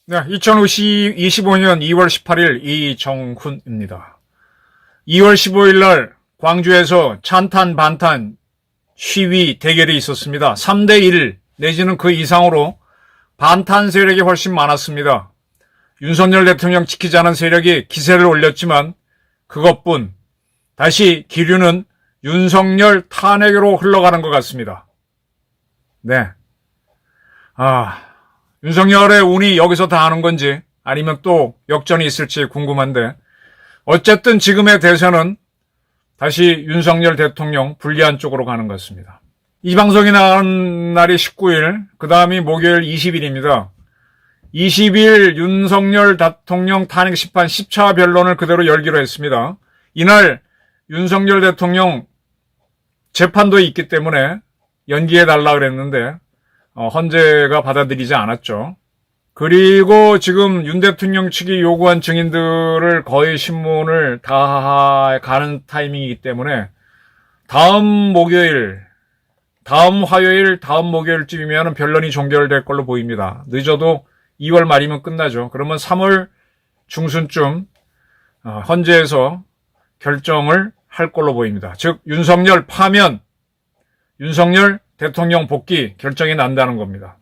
네, 2025년 2월 18일 이정훈입니다. 2월 15일 날 광주에서 찬탄 반탄 시위 대결이 있었습니다. 3대1 내지는 그 이상으로 반탄 세력이 훨씬 많았습니다. 윤석열 대통령 지키자는 세력이 기세를 올렸지만 그것뿐. 다시 기류는 윤석열 탄핵으로 흘러가는 것 같습니다. 네. 윤석열의 운이 여기서 다 하는 건지 아니면 또 역전이 있을지 궁금한데 어쨌든 지금의 대선은 다시 윤석열 대통령 불리한 쪽으로 가는 것 같습니다. 이 방송이 나온 날이 19일, 그 다음이 목요일 20일입니다. 20일 윤석열 대통령 탄핵 심판 10차 변론을 그대로 열기로 했습니다. 이날 윤석열 대통령 재판도 있기 때문에 연기해달라 그랬는데 헌재가 받아들이지 않았죠. 그리고 지금 윤 대통령 측이 요구한 증인들을 거의 신문을 다 가는 타이밍이기 때문에 다음 화요일, 다음 목요일쯤이면 변론이 종결될 걸로 보입니다. 늦어도 2월 말이면 끝나죠. 그러면 3월 중순쯤 헌재에서 결정을 할 걸로 보입니다. 즉 윤석열 파면, 윤석열 대통령 복귀 결정이 난다는 겁니다.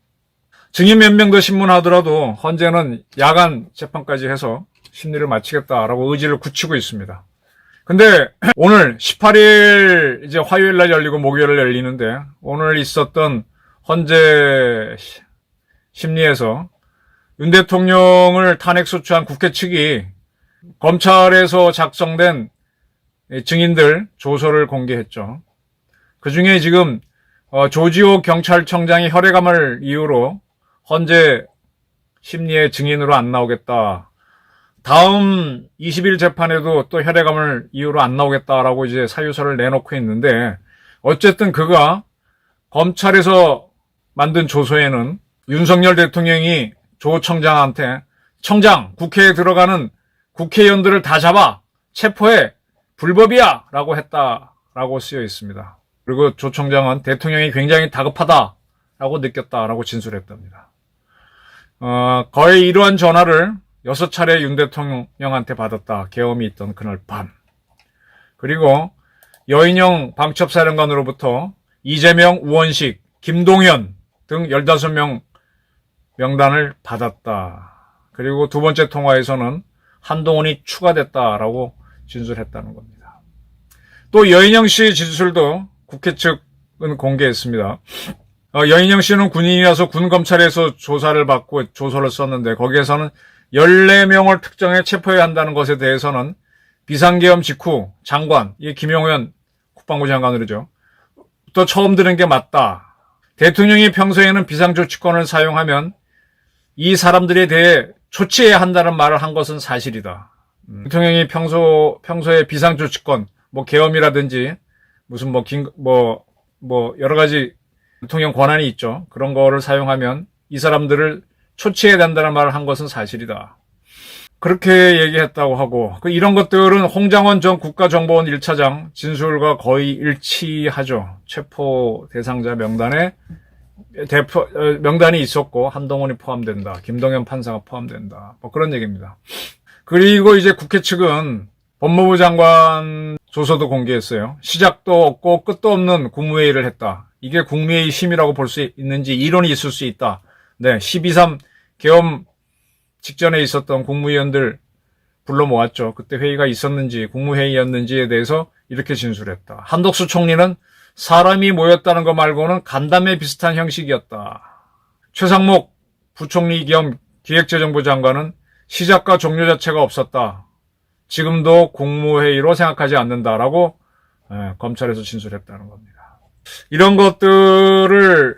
증인 몇 명 더 신문하더라도 헌재는 야간 재판까지 해서 심리를 마치겠다라고 의지를 굳히고 있습니다. 근데 오늘 18일 이제 화요일 날 열리고 목요일 날 열리는데 오늘 있었던 헌재 심리에서 윤 대통령을 탄핵 소추한 국회 측이 검찰에서 작성된 증인들 조서를 공개했죠. 그중에 지금 조지호 경찰청장이 혈액암을 이유로 헌재 심리의 증인으로 안 나오겠다. 다음 20일 재판에도 또 혈액암을 이유로 안 나오겠다라고 이제 사유서를 내놓고 있는데 어쨌든 그가 검찰에서 만든 조서에는 윤석열 대통령이 조 청장한테 청장 국회에 들어가는 국회의원들을 다 잡아 체포해 불법이야 라고 했다라고 쓰여 있습니다. 그리고 조 청장은 대통령이 굉장히 다급하다라고 느꼈다라고 진술했답니다. 거의 이러한 전화를 6차례 윤 대통령한테 받았다. 계엄이 있던 그날 밤. 그리고 여인영 방첩사령관으로부터 이재명, 우원식, 김동연 등 15명 명단을 받았다. 그리고 두 번째 통화에서는 한동훈이 추가됐다라고 진술했다는 겁니다. 또 여인영 씨 진술도 국회 측은 공개했습니다. 여인영 씨는 군인이라서 군검찰에서 조사를 받고 조서를 썼는데 거기에서는 14명을 특정해 체포해야 한다는 것에 대해서는 비상계엄 직후 장관, 이 김용현 국방부 장관으로죠. 또 처음 들은 게 맞다. 대통령이 평소에는 비상조치권을 사용하면 이 사람들에 대해 조치해야 한다는 말을 한 것은 사실이다. 대통령이 평소에 비상조치권, 계엄이라든지 무슨 여러 가지 대통령 권한이 있죠. 그런 거를 사용하면 이 사람들을 초치해야 된다는 말을 한 것은 사실이다. 그렇게 얘기했다고 하고 이런 것들은 홍장원 전 국가정보원 1차장 진술과 거의 일치하죠. 체포 대상자 명단에 명단이 있었고 한동훈이 포함된다. 김동연 판사가 포함된다. 그런 얘기입니다. 그리고 이제 국회 측은 법무부 장관 조서도 공개했어요. 시작도 없고 끝도 없는 국무회의를 했다. 이게 국무회의 심의라고 볼 수 있는지 이론이 있을 수 있다. 네, 12.3 계엄 직전에 있었던 국무위원들 불러 모았죠. 그때 회의가 있었는지 국무회의였는지에 대해서 이렇게 진술했다. 한덕수 총리는 사람이 모였다는 것 말고는 간담회 비슷한 형식이었다. 최상목 부총리 겸 기획재정부 장관은 시작과 종료 자체가 없었다. 지금도 국무회의로 생각하지 않는다라고 검찰에서 진술했다는 겁니다. 이런 것들을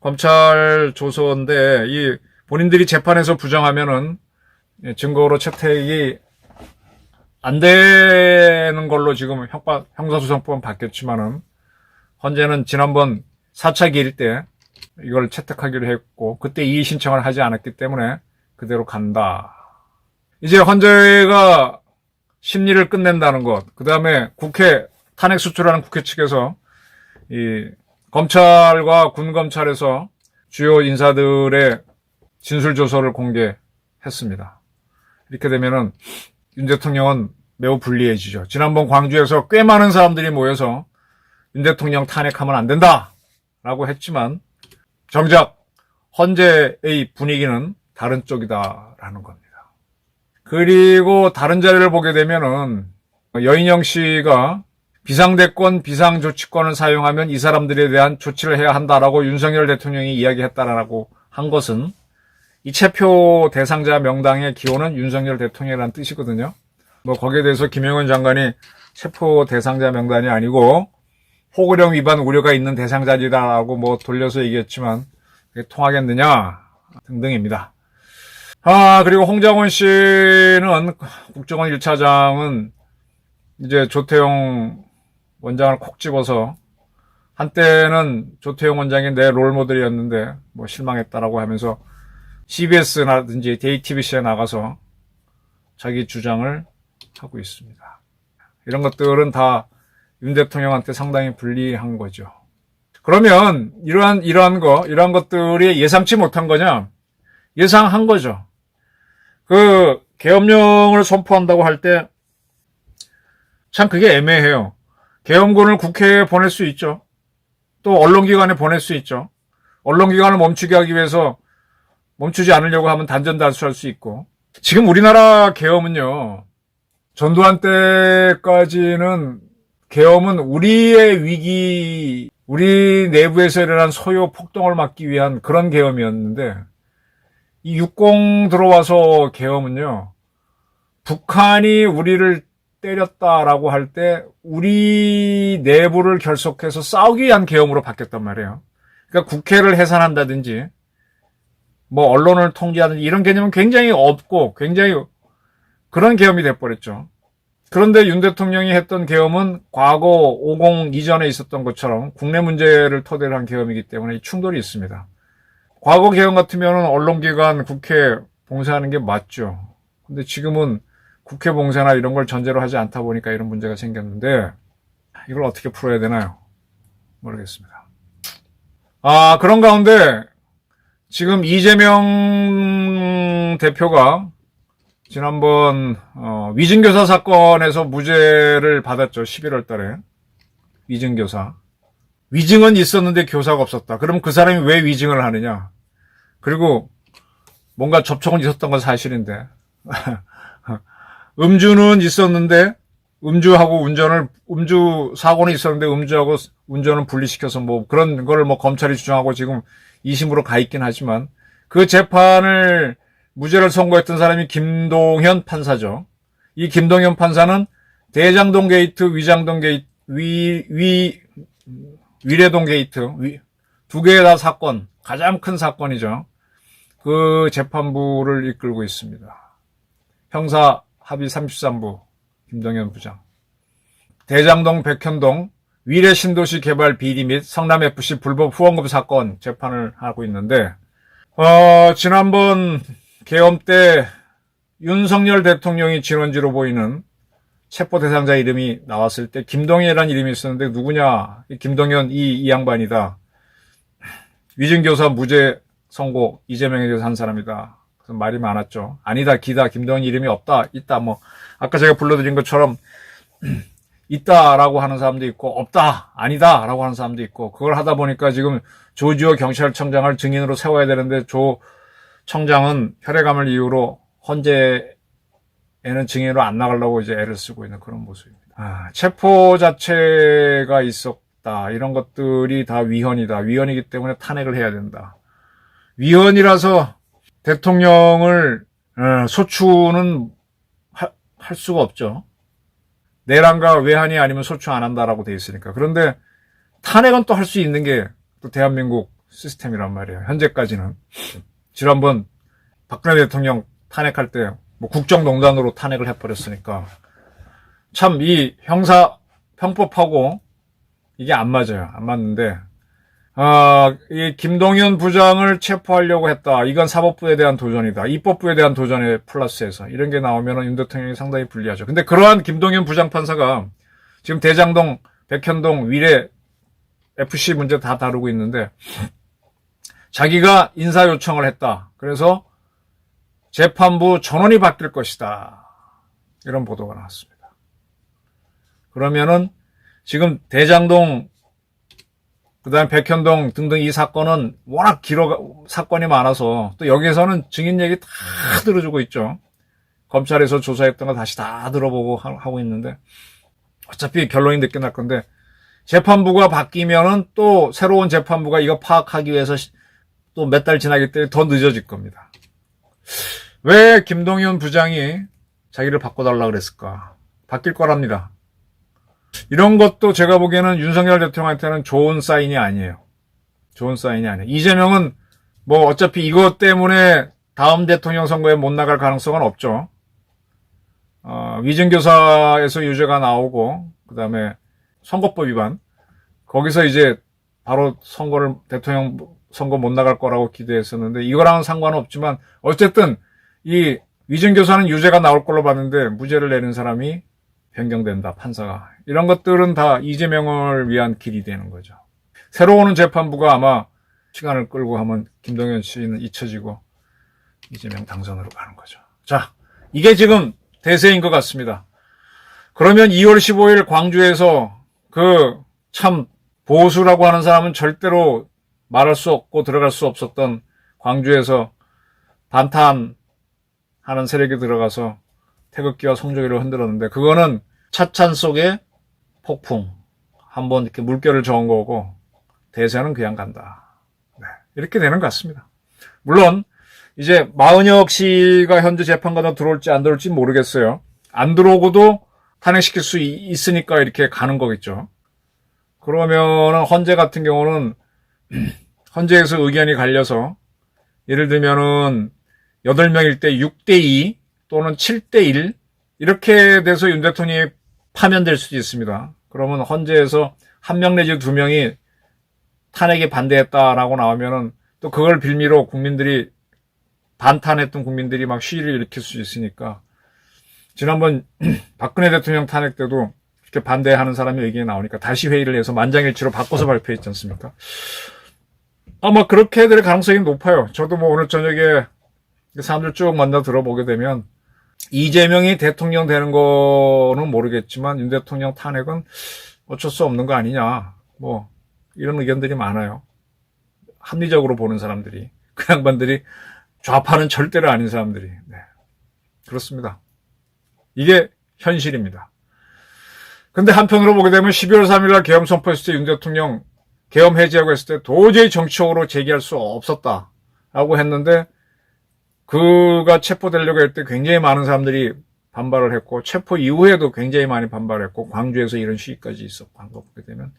검찰 조서인데 이 본인들이 재판에서 부정하면은 증거로 채택이 안 되는 걸로 지금 형사소송법은 바뀌었지만은 헌재는 지난번 4차 기일 때 이걸 채택하기로 했고 그때 이의 신청을 하지 않았기 때문에 그대로 간다. 이제 헌재가 심리를 끝낸다는 것, 그 다음에 국회 탄핵 수출하는 국회 측에서 이 검찰과 군검찰에서 주요 인사들의 진술 조서를 공개했습니다. 이렇게 되면은 윤 대통령은 매우 불리해지죠. 지난번 광주에서 꽤 많은 사람들이 모여서 윤 대통령 탄핵하면 안 된다라고 했지만 정작 헌재의 분위기는 다른 쪽이다라는 겁니다. 그리고 다른 자료를 보게 되면은 여인영 씨가 비상대권, 비상조치권을 사용하면 이 사람들에 대한 조치를 해야 한다라고 윤석열 대통령이 이야기했다라고 한 것은 이 체포 대상자 명단의 기호는 윤석열 대통령이라는 뜻이거든요. 뭐 거기에 대해서 김영은 장관이 체포 대상자 명단이 아니고 포고령 위반 우려가 있는 대상자리라고 뭐 돌려서 얘기했지만 그게 통하겠느냐 등등입니다. 그리고 홍장원 씨는 국정원 1차장은 이제 조태용 원장을 콕 집어서 한때는 조태용 원장이 내 롤모델이었는데 뭐 실망했다라고 하면서 CBS라든지 JTBC에 나가서 자기 주장을 하고 있습니다. 이런 것들은 다 윤 대통령한테 상당히 불리한 거죠. 그러면 이러한 것들이 예상치 못한 거냐? 예상한 거죠. 그 계엄령을 선포한다고 할 때 참 그게 애매해요. 계엄군을 국회에 보낼 수 있죠. 또 언론기관에 보낼 수 있죠. 언론기관을 멈추게 하기 위해서 멈추지 않으려고 하면 단전단수할 수 있고. 지금 우리나라 계엄은요. 전두환 때까지는 계엄은 우리의 위기, 우리 내부에서 일어난 소요 폭동을 막기 위한 그런 계엄이었는데 이 60 들어와서 계엄은요. 북한이 우리를 때렸다라고 할 때 우리 내부를 결속해서 싸우기 위한 계엄으로 바뀌었단 말이에요. 그러니까 국회를 해산한다든지 뭐 언론을 통제하든지 이런 개념은 굉장히 없고 굉장히 그런 계엄이 돼버렸죠. 그런데 윤 대통령이 했던 계엄은 과거 50 이전에 있었던 것처럼 국내 문제를 토대로 한 계엄이기 때문에 충돌이 있습니다. 과거 계엄 같으면 언론기관, 국회 봉쇄하는 게 맞죠. 근데 지금은 국회 봉쇄나 이런 걸 전제로 하지 않다 보니까 이런 문제가 생겼는데 이걸 어떻게 풀어야 되나요? 모르겠습니다. 그런 가운데 지금 이재명 대표가 지난번 위증교사 사건에서 무죄를 받았죠. 11월 달에. 위증교사. 위증은 있었는데 교사가 없었다. 그럼 그 사람이 왜 위증을 하느냐? 그리고 뭔가 접촉은 있었던 건 사실인데 음주는 있었는데 음주 사고는 있었는데 음주하고 운전은 분리시켜서 뭐 그런 거를 뭐 검찰이 주장하고 지금 2심으로 가 있긴 하지만 그 재판을 무죄를 선고했던 사람이 김동현 판사죠. 이 김동현 판사는 대장동 게이트, 위장동 게이트, 위례동 게이트, 두 개의 다 사건, 가장 큰 사건이죠. 그 재판부를 이끌고 있습니다. 형사 합의 33부, 김동현 부장. 대장동, 백현동, 위례 신도시 개발 비리 및 성남FC 불법 후원금 사건 재판을 하고 있는데, 지난번 계엄 때 윤석열 대통령이 진원지로 보이는 체포 대상자 이름이 나왔을 때 김동현이라는 이름이 있었는데 누구냐? 김동현 이 양반이다. 위증교사 무죄 선고 이재명에 대해서 한 사람이다. 그래서 말이 많았죠. 아니다, 기다, 김동현 이름이 없다, 있다. 뭐 아까 제가 불러드린 것처럼 있다라고 하는 사람도 있고 없다, 아니다라고 하는 사람도 있고 그걸 하다 보니까 지금 조지호 경찰청장을 증인으로 세워야 되는데 조 청장은 혈액암을 이유로 헌재에는 증인으로 안 나가려고 이제 애를 쓰고 있는 그런 모습입니다. 체포 자체가 있었다. 이런 것들이 다 위헌이다. 위헌이기 때문에 탄핵을 해야 된다. 위헌이라서 대통령을 소추는 할 수가 없죠. 내란과 외환이 아니면 소추 안 한다라고 돼 있으니까. 그런데 탄핵은 또 할 수 있는 게 또 대한민국 시스템이란 말이에요. 현재까지는. 지난번 박근혜 대통령 탄핵할 때 뭐 국정농단으로 탄핵을 해버렸으니까 참 이 형사 편법하고 이게 안 맞아요. 안 맞는데 이 김동연 부장을 체포하려고 했다. 이건 사법부에 대한 도전이다. 입법부에 대한 도전에 플러스해서 이런 게 나오면 윤 대통령이 상당히 불리하죠. 근데 그러한 김동연 부장판사가 지금 대장동, 백현동, 위례, FC 문제 다 다루고 있는데 자기가 인사 요청을 했다. 그래서 재판부 전원이 바뀔 것이다. 이런 보도가 나왔습니다. 그러면은 지금 대장동, 그다음에 백현동 등등 이 사건은 워낙 사건이 많아서 또 여기에서는 증인 얘기 다 들어주고 있죠. 검찰에서 조사했던 거 다시 다 들어보고 하고 있는데 어차피 결론이 늦게 날 건데 재판부가 바뀌면은 또 새로운 재판부가 이거 파악하기 위해서 또 몇 달 지나기 때문에 더 늦어질 겁니다. 왜 김동연 부장이 자기를 바꿔달라고 그랬을까? 바뀔 거랍니다. 이런 것도 제가 보기에는 윤석열 대통령한테는 좋은 사인이 아니에요. 좋은 사인이 아니에요. 이재명은 뭐 어차피 이것 때문에 다음 대통령 선거에 못 나갈 가능성은 없죠. 위증교사에서 유죄가 나오고 그다음에 선거법 위반 거기서 이제 바로 대통령 선거 못 나갈 거라고 기대했었는데 이거랑은 상관은 없지만 어쨌든 이 위증교사는 유죄가 나올 걸로 봤는데 무죄를 내는 사람이 변경된다, 판사가. 이런 것들은 다 이재명을 위한 길이 되는 거죠. 새로 오는 재판부가 아마 시간을 끌고 하면 김동연 씨는 잊혀지고 이재명 당선으로 가는 거죠. 자, 이게 지금 대세인 것 같습니다. 그러면 2월 15일 광주에서 참 보수라고 하는 사람은 절대로 말할 수 없고 들어갈 수 없었던 광주에서 반탄하는 세력이 들어가서 태극기와 성조기를 흔들었는데 그거는 차찬 속에 폭풍 한번 이렇게 물결을 저은 거고 대세는 그냥 간다. 네, 이렇게 되는 것 같습니다. 물론 이제 마은혁 씨가 현재 재판관으로 들어올지 안 들어올지 모르겠어요. 안 들어오고도 탄핵시킬 수 있으니까 이렇게 가는 거겠죠. 그러면은 헌재 같은 경우는 헌재에서 의견이 갈려서 예를 들면은 8명일 때 6대2 또는 7대1 이렇게 돼서 윤 대통령이 파면될 수도 있습니다. 그러면 헌재에서 1명 내지 2명이 탄핵에 반대했다라고 나오면은 또 그걸 빌미로 국민들이 반탄했던 국민들이 막 시위를 일으킬 수 있으니까 지난번 박근혜 대통령 탄핵 때도 이렇게 반대하는 사람이 의견이 나오니까 다시 회의를 해서 만장일치로 바꿔서 발표했지 않습니까? 아마 그렇게 될 가능성이 높아요. 저도 뭐 오늘 저녁에 사람들 쭉 만나 들어보게 되면 이재명이 대통령 되는 거는 모르겠지만 윤 대통령 탄핵은 어쩔 수 없는 거 아니냐. 뭐 이런 의견들이 많아요. 합리적으로 보는 사람들이. 그 양반들이 좌파는 절대로 아닌 사람들이. 네. 그렇습니다. 이게 현실입니다. 근데 한편으로 보게 되면 12월 3일 날 계엄 선포했을 때 윤 대통령 계엄 해제하고 했을 때 도저히 정치적으로 제기할 수 없었다라고 했는데 그가 체포되려고 할 때 굉장히 많은 사람들이 반발을 했고 체포 이후에도 굉장히 많이 반발했고 광주에서 이런 시위까지 있었고 한 거 보게 되면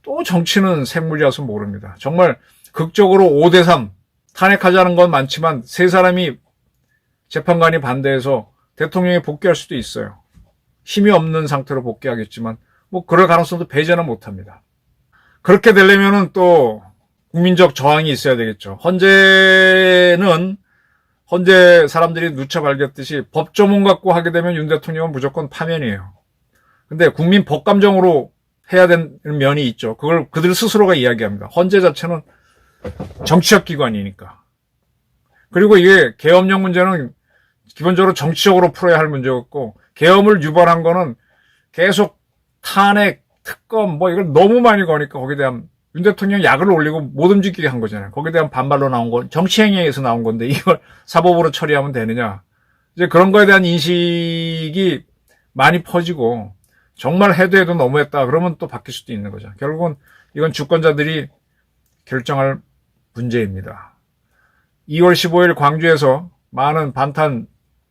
또 정치는 샘물이라서 모릅니다. 정말 극적으로 5대3 탄핵하자는 건 많지만 세 사람이 재판관이 반대해서 대통령이 복귀할 수도 있어요. 힘이 없는 상태로 복귀하겠지만 뭐 그럴 가능성도 배제는 못합니다. 그렇게 되려면은 또 국민적 저항이 있어야 되겠죠. 헌재 사람들이 누차 밝혔듯이 법조문 갖고 하게 되면 윤 대통령은 무조건 파면이에요. 근데 국민 법감정으로 해야 되는 면이 있죠. 그걸 그들 스스로가 이야기합니다. 헌재 자체는 정치적 기관이니까. 그리고 이게 계엄령 문제는 기본적으로 정치적으로 풀어야 할 문제였고 계엄을 유발한 거는 계속 탄핵, 특검 뭐 이걸 너무 많이 거니까 거기에 대한 윤 대통령 약을 올리고 못 움직이게 한 거잖아요. 거기에 대한 반발로 나온 건 정치행위에서 나온 건데 이걸 사법으로 처리하면 되느냐. 이제 그런 거에 대한 인식이 많이 퍼지고 정말 해도 너무했다. 그러면 또 바뀔 수도 있는 거죠. 결국은 이건 주권자들이 결정할 문제입니다. 2월 15일 광주에서 많은 반탄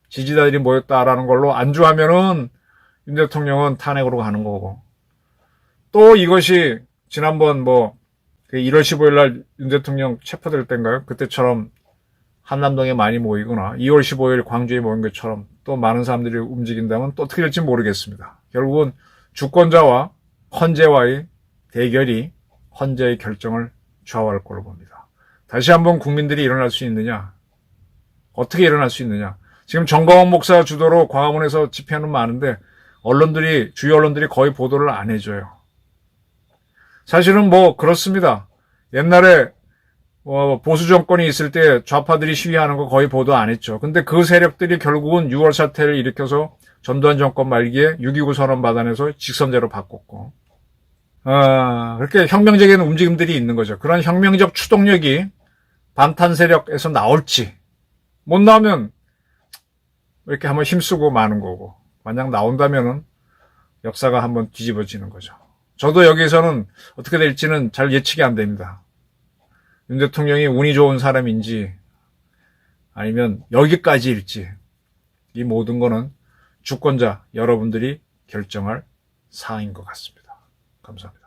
지지자들이 모였다라는 걸로 안주하면은 윤 대통령은 탄핵으로 가는 거고 또 이것이 지난번 1월 15일 날 윤 대통령 체포될 때인가요? 그때처럼 한남동에 많이 모이거나 2월 15일 광주에 모인 것처럼 또 많은 사람들이 움직인다면 또 어떻게 될지 모르겠습니다. 결국은 주권자와 헌재와의 대결이 헌재의 결정을 좌우할 걸로 봅니다. 다시 한번 국민들이 일어날 수 있느냐? 어떻게 일어날 수 있느냐? 지금 정광훈 목사 주도로 광화문에서 집회하는 많은데 주요 언론들이 거의 보도를 안 해줘요. 사실은 뭐 그렇습니다. 옛날에 보수 정권이 있을 때 좌파들이 시위하는 거 거의 보도 안 했죠. 근데 그 세력들이 결국은 6월 사태를 일으켜서 전두환 정권 말기에 6.29 선언 받아내서 직선제로 바꿨고, 그렇게 혁명적인 움직임들이 있는 거죠. 그런 혁명적 추동력이 반탄 세력에서 나올지, 못 나오면 이렇게 한번 힘쓰고 마는 거고, 만약 나온다면은 역사가 한번 뒤집어지는 거죠. 저도 여기서는 어떻게 될지는 잘 예측이 안 됩니다. 윤 대통령이 운이 좋은 사람인지 아니면 여기까지일지, 이 모든 거는 주권자 여러분들이 결정할 사항인 것 같습니다. 감사합니다.